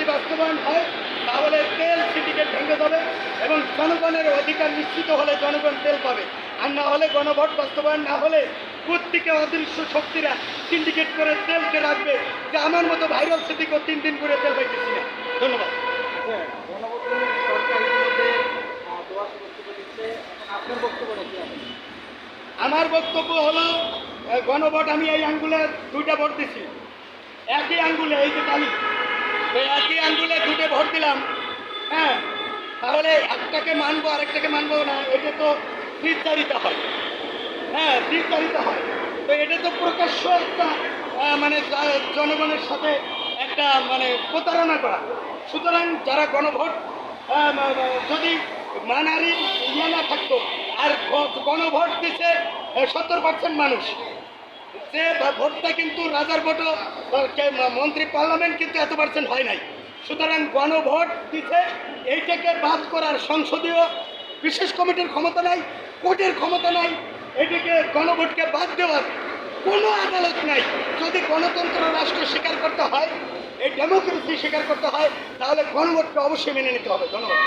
যদি বাস্তবায়ন হয় তাহলে তেল সিন্ডিকেট ভেঙে যাবে এবং জনগণের অধিকার নিশ্চিত হলে জনগণ তেল পাবে। আর না হলে গণভোট বাস্তবায়ন না হলে প্রত্যেকে অদৃশ্য শক্তিরা সিন্ডিকেট করে তেলকে রাখবে, যে আমার মতো ভাইরাল সিটিকেও 3 দিন করে তেল পাইতেছি না। ধন্যবাদ। আমার বক্তব্য হলো গণভোট, আমি এই আঙ্গুলে 2টা ভোট দিছি, একই আঙ্গুলে, এই যে তালি, এই একই আঙ্গুলে 2টে ভোট দিলাম। হ্যাঁ, তাহলে একটাকে মানবো আরেকটাকে মানবো না, এটা তো দ্বিচারিতা হয়। হ্যাঁ, দ্বিচারিতা হয়। তো এটা তো প্রকাশ্য একটা মানে জনগণের সাথে একটা মানে প্রতারণা করা। সুতরাং যারা গণভোট যদি মানারি ইয়ে না থাকতো, আর গণভোট দিচ্ছে 70% মানুষ, যে ভোটটা কিন্তু রাজার ভোটও মন্ত্রী পার্লামেন্ট কিন্তু এত % হয় নাই। সুতরাং গণভোট দিচ্ছে, এইটাকে বাদ করার সংসদীয় বিশেষ কমিটির ক্ষমতা নাই, কোর্টের ক্ষমতা নাই, এটাকে গণভোটকে বাদ দেওয়ার কোনো আদালত নাই। যদি গণতন্ত্র রাষ্ট্র স্বীকার করতে হয়, এই ডেমোক্রেসি স্বীকার করতে হয়, তাহলে গণভোটকে অবশ্যই মেনে নিতে হবে। ধন্যবাদ।